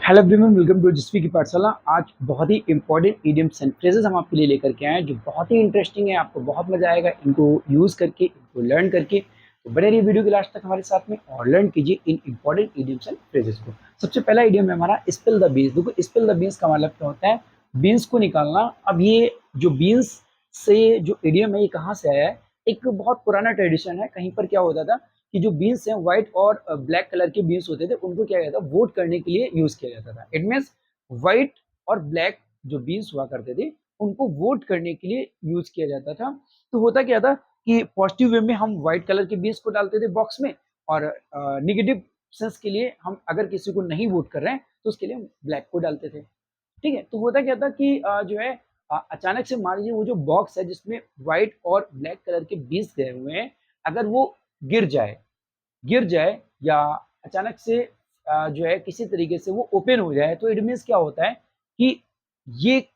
Hello everyone, welcome to जिस्वी की पाठशाला। आज बहुत ही इंपॉर्टेंट इडियम्स एंड फ्रेजेस हम आपके लिए लेकर के आए हैं जो बहुत ही इंटरेस्टिंग है। आपको बहुत मजा आएगा इनको यूज करके, इनको लर्न करके। तो बने रहिए वीडियो के लास्ट तक हमारे साथ में और लर्न कीजिए इन इंपॉर्टेंट इडियम्स एंड फ्रेजेस को। सबसे पहला इडियम है हमारा स्पिल द बीन्स। देखो, स्पिल द बीन्स का मतलब क्या होता है? बीन्स को निकालना। अब ये जो बीन्स से जो इडियम है ये कहाँ से आया है? एक बहुत पुराना ट्रेडिशन है। कहीं पर क्या होता था कि जो बीन्स हैं व्हाइट और ब्लैक कलर के बीन्स होते थे, उनको क्या कहता था, वोट करने के लिए यूज किया जाता था। इट मीन्स व्हाइट और ब्लैक जो बीन्स हुआ करते थे उनको वोट करने के लिए यूज किया जाता था। तो होता क्या था कि पॉजिटिव वे में हम व्हाइट कलर के बीन्स को डालते थे बॉक्स में, और निगेटिव सेंस के लिए हम अगर किसी को नहीं वोट कर रहे हैं तो उसके लिए हम ब्लैक को डालते थे। ठीक है, तो होता क्या था कि जो है अचानक से मान लीजिए वो जो बॉक्स है जिसमें व्हाइट और ब्लैक कलर के बीन्स गए हुए हैं, अगर वो गिर जाए गिर जाए या अचानक से जो है किसी तरीके से वो ओपन हो जाए, तो इट मीन्स क्या होता है कि ये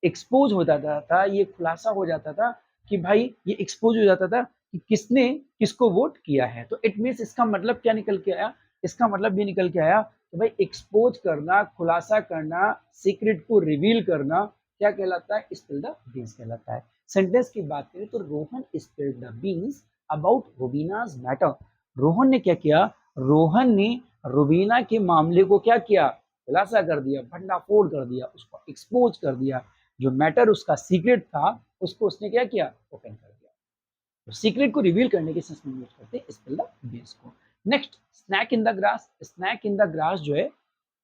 एक्सपोज हो जाता था, ये खुलासा हो जाता था कि भाई ये एक्सपोज हो जाता था कि किसने किसको वोट किया है। तो इट मीन्स इसका मतलब क्या निकल के आया? इसका मतलब ये निकल के आया कि भाई एक्सपोज करना, खुलासा करना, सीक्रेट को रिवील करना क्या कहलाता है? स्पिल द बीन्स कहलाता है। सेंटेंस की बात करें तो Rohan spilled the beans about Rubina's matter. Rohan ने क्या किया? रोहन ने रुबीना के मामले को क्या किया? खुलासा कर दिया, भंडाफोड़ कर दिया, उसको एक्सपोज कर दिया। जो मैटर उसका सीक्रेट था उसको उसने क्या किया? ओपन कर दिया। तो सीक्रेट को रिवील करने के सेंस में यूज करते हैं स्पिल द बीन्स को। Next, snake in the grass. Snake in the grass जो है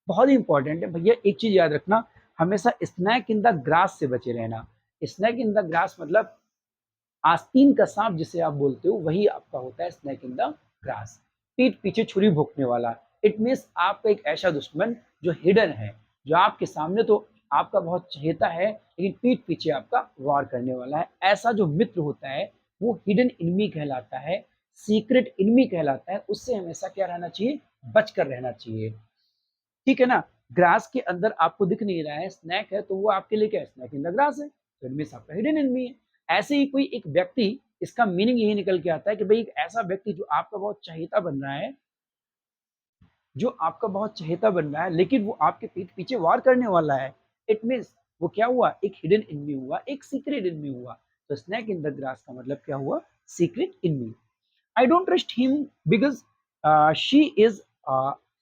बहुत ही इंपॉर्टेंट है भैया। एक चीज याद रखना, हमेशा स्नैक इन द ग्रास से बचे रहना। स्नैक इन द ग्रास मतलब आस्तीन का सांप जिसे आप बोलते हो, वही आपका होता है स्नैक इन द ग्रास। पीठ पीछे छुरी भोंकने वाला। इट मीन्स आपका एक ऐसा दुश्मन जो हिडन है, जो आपके सामने तो आपका बहुत चहेता है लेकिन पीठ पीछे आपका वार करने वाला है। ऐसा जो मित्र होता है वो हिडन इनमी कहलाता है, सीक्रेट इनमी कहलाता है। उससे हमेशा क्या रहना चाहिए? बचकर रहना चाहिए। ठीक है ना? ग्रास के अंदर आपको दिख नहीं रहा है, स्नैक है, तो वो आपके लिए क्या है? स्नैक इन द ग्रास है, तो इट मीन्स आपका हिडन एनिमी है। ऐसे ही कोई एक व्यक्ति, इसका मीनिंग यही निकल के आता है कि भाई एक ऐसा व्यक्ति जो आपका बहुत चहेता बन रहा है, जो आपका बहुत चहेता बन रहा है लेकिन वो आपके पीठ पीछे वार करने वाला है। इट मीन्स वो क्या हुआ? एक हिडन एनिमी हुआ, एक सीक्रेट एनिमी हुआ। तो स्नैक इन द ग्रास का मतलब क्या हुआ? Secret enemy. I don't trust him because she is a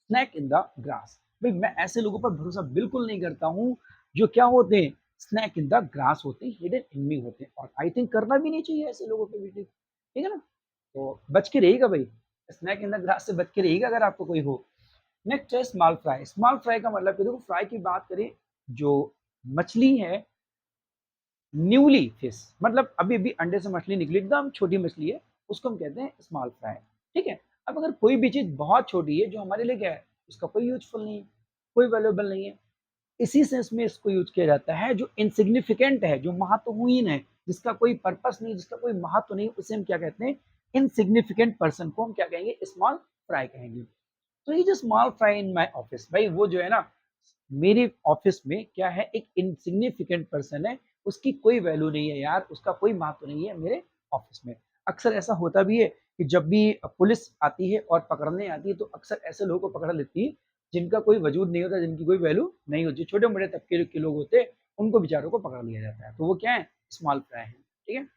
snake in the grass। भाई मैं ऐसे लोगों पर भरोसा बिल्कुल नहीं करता हूँ जो क्या होते हैं? स्नैक इन द ग्रास होते हैं, हिडन एनिमी होते हैं। और आई थिंक करना भी नहीं चाहिए ऐसे लोगों पे भी। ठीक है ना? तो बच के रहिएगा भाई, स्नैक इन द ग्रास से बच के रहिएगा अगर आपको कोई हो। नेक्स्ट है स्मॉल फ्राई। स्मॉल फ्राई का मतलब देखो, फ्राई की बात करें, जो मछली है, न्यूली फिश, मतलब अभी अभी अंडे से मछली निकली, एकदम छोटी मछली है, उसको हम कहते हैं स्मॉल फ्राई। ठीक है? अब अगर कोई भी चीज बहुत छोटी है जो हमारे लिए क्या है, उसका कोई यूजफुल नहीं है, कोई वैल्यूएबल नहीं है, इसी सेंस में इसको यूज किया जाता है। जो इनसिग्निफिकेंट है, जो महत्वहीन है, जिसका कोई पर्पस नहीं, जिसका कोई महत्व नहीं, उसे हम क्या कहते हैं? इनसिग्निफिकेंट पर्सन को हम क्या कहेंगे? स्मॉल फ्राई कहेंगे। तो ये जो small fry in my office, भाई वो जो है ना, मेरे ऑफिस में क्या है? एक इनसिग्निफिकेंट पर्सन है, उसकी कोई वैल्यू नहीं है यार, उसका कोई महत्व नहीं है मेरे ऑफिस में। अक्सर ऐसा होता भी है कि जब भी पुलिस आती है और पकड़ने आती है तो अक्सर ऐसे लोगों को पकड़ लेती है जिनका कोई वजूद नहीं होता, जिनकी कोई वैल्यू नहीं होती। छोटे मोटे तबके के लोग होते हैं, उनको बेचारों को पकड़ लिया जाता है। तो वो क्या है? स्मॉल फ्राई है। ठीक है?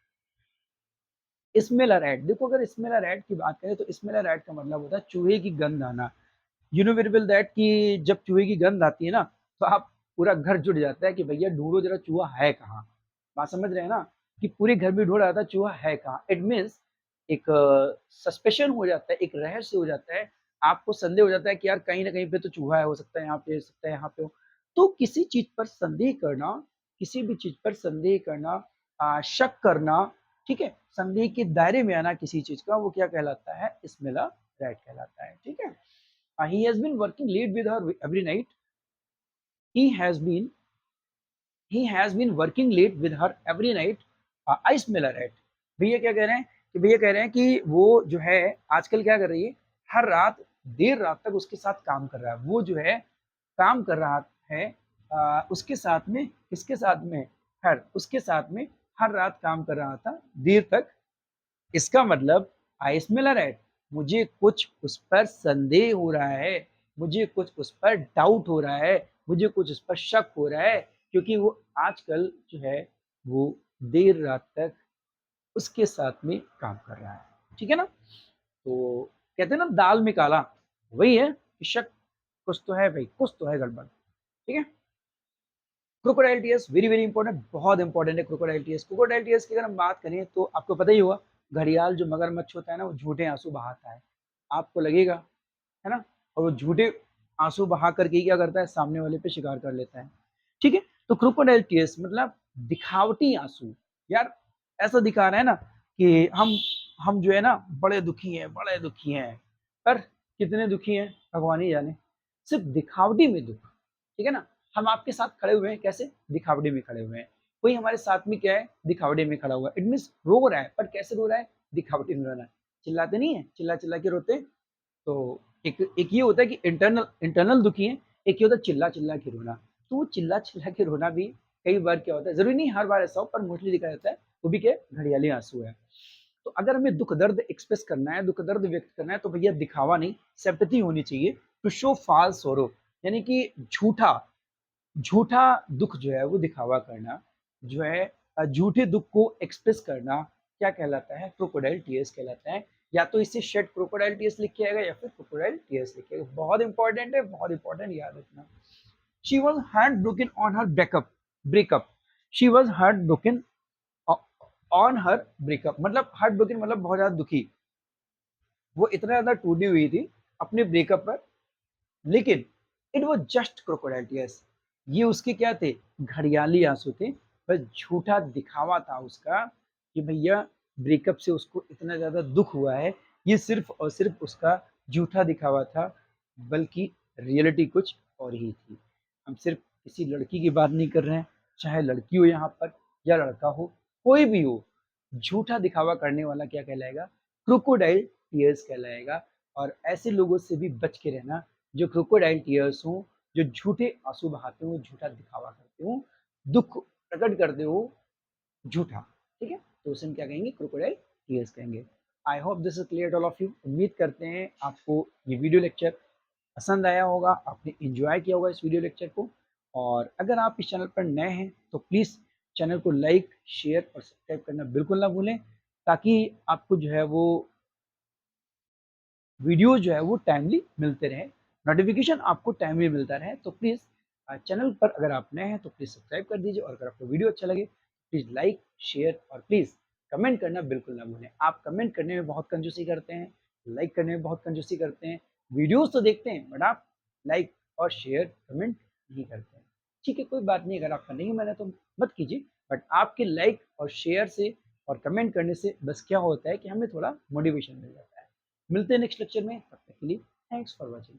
Smell a rat. देखो, अगर स्मेलर एट की बात करें तो स्मेलर एट का मतलब होता है चूहे की गंध आना। You know very well that कि जब चूहे की गंध आती है ना, तो आप पूरा घर जुट जाता है कि भैया ढूंढो जरा चूहा है कहाँ। बात समझ रहे हैं ना? कि पूरे घर में ढूंढ रहा था, चूहा है कहाँ। इट मीन्स एक सस्पेशन हो जाता है, एक रहस्य हो जाता है, आपको संदेह हो जाता है कि यार कहीं ना कहीं पे तो चूहा है, हो सकता है यहाँ पे, हो सकता है यहाँ पे हो। तो किसी चीज पर संदेह करना, किसी भी चीज पर संदेह करना, शक करना, ठीक है, संदेह के दायरे में आना किसी चीज का, वो क्या कहलाता है? स्मेलर रैट कहलाता है। ठीक है? he has been working late with her every night। he has been he has been working late with her every night। I smell her at। भैया क्या कह रहे हैं? कि भैया कह रहे हैं कि वो जो है आजकल क्या कर रही है, हर रात देर रात तक उसके साथ काम कर रहा है। वो जो है काम कर रहा है उसके साथ में, किसके साथ में? हर उसके साथ में हर रात काम कर रहा था देर तक। इसका मतलब आई स्मेल अ रैट, मुझे कुछ उस पर संदेह हो रहा है, मुझे कुछ उस पर डाउट हो रहा है, मुझे कुछ उस पर शक हो रहा है, क्योंकि वो आजकल जो है वो देर रात तक उसके साथ में काम कर रहा है, ठीक है ना? तो कहते हैं ना दाल में काला, वही है कि शक कुछ तो है भाई, कुछ तो है गड़बड़, ठीक है? Crocodile tears very very important, बहुत इंपॉर्टेंट है क्रोकोडाइल टीयर्स। क्रोकोडाइल टीयर्स की अगर हम बात करें तो आपको पता ही होगा, घड़ियाल जो मगरमच्छ होता है ना, वो झूठे आंसू बहाता है, आपको लगेगा, है ना? और वो झूठे आंसू बहा करके क्या करता है, सामने वाले पे शिकार कर लेता है, ठीक है? तो क्रोकोडाइल टीयर्स मतलब दिखावटी आंसू। यार ऐसा दिखा रहा है ना कि हम जो है ना बड़े दुखी हैं, बड़े दुखी हैं, पर कितने दुखी हैं भगवान ही जाने, सिर्फ दिखावटी में दुख, ठीक है ना? हम आपके साथ खड़े हुए हैं, कैसे? दिखावटी में खड़े हुए हैं। कोई हमारे साथ में क्या है, दिखावटी में खड़ा हुआ है, इट मीन्स रो रहा है, पर कैसे रो रहा है? दिखावटी में रो रहा है। चिल्लाते नहीं है, चिल्ला चिल्ला के रोते हैं। तो एक एक ये होता है कि इंटरनल इंटरनल दुखी है, एक ये होता है चिल्ला चिल्ला के रोना। तो वो चिल्ला चिल्ला के रोना भी कई बार क्या होता है, जरूरी नहीं हर बार ऐसा हो, पर मोस्टली दिखा जाता है, वो भी क्या है, घड़ियाली आंसू है। तो अगर हमें दुख दर्द एक्सप्रेस करना है, दुख दर्द व्यक्त करना है, तो भैया दिखावा नहीं, सिंपैथी होनी चाहिए, टू शो फॉल्स सॉरो, यानी कि झूठा झूठा दुख जो है वो दिखावा करना, जो है झूठे दुख को एक्सप्रेस करना, क्या कहलाता है? क्रोकोडाइल टीयर्स कहलाता है। या तो इसे शेड क्रोकोडाइल टीयर्स लिख के आएगा, या फिर क्रोकोडाइल टीयर्स लिख के आएगा। बहुत इंपॉर्टेंट है, बहुत इंपॉर्टेंट, याद रखना। She was heart broken on her breakup, she was heart broken on her breakup, मतलब हार्ट ब्रोकन मतलब बहुत ज्यादा दुखी, वो इतना ज्यादा टूटी हुई थी अपने ब्रेकअप पर, लेकिन it was just crocodile tears, ये उसके क्या थे? घड़ियाली आंसू थे, बस झूठा दिखावा था उसका कि भैया ब्रेकअप से उसको इतना ज्यादा दुख हुआ है, ये सिर्फ और सिर्फ उसका झूठा दिखावा था, बल्कि रियलिटी कुछ और ही थी। हम सिर्फ किसी लड़की की बात नहीं कर रहे हैं, चाहे लड़की हो यहाँ पर या लड़का हो, कोई भी हो, झूठा दिखावा करने वाला क्या कहलाएगा? क्रोकोडाइल टीयर्स कहलाएगा। और ऐसे लोगों से भी बच के रहना, जो क्रोकोडाइल टीयर्स हों, जो झूठे आंसू बहाते हो, झूठा दिखावा करते हो, दुख प्रकट करते हो झूठा, ठीक है? तो उसे हम क्या कहेंगे? क्रोकोडाइल टीयर्स कहेंगे। I hope this is clear all of you. उम्मीद करते हैं आपको ये वीडियो लेक्चर पसंद आया होगा, आपने एंजॉय किया होगा इस वीडियो लेक्चर को। और अगर आप इस चैनल पर नए हैं तो प्लीज़ चैनल को लाइक, शेयर और सब्सक्राइब करना बिल्कुल ना भूलें, ताकि आपको जो है वो वीडियो जो है वो टाइमली मिलते रहे, नोटिफिकेशन आपको टाइमली मिलता रहे। तो प्लीज़ चैनल पर अगर आप नए हैं तो प्लीज़ सब्सक्राइब कर दीजिए, और अगर आपको वीडियो अच्छा लगे प्लीज़ लाइक, शेयर और प्लीज़ कमेंट करना बिल्कुल ना भूलें। आप कमेंट करने में बहुत कंजूसी करते हैं, लाइक करने में बहुत कंजूसी करते हैं, वीडियोज़ तो देखते हैं बट आप लाइक और शेयर कमेंट नहीं करते हैं। ठीक है, कोई बात नहीं, अगर आपका नहीं माना तो मत कीजिए, बट आपके लाइक और शेयर से और कमेंट करने से बस क्या होता है कि हमें थोड़ा मोटिवेशन मिल जाता है। मिलते हैं नेक्स्ट लेक्चर में, तब तक के लिए थैंक्स फॉर वॉचिंग।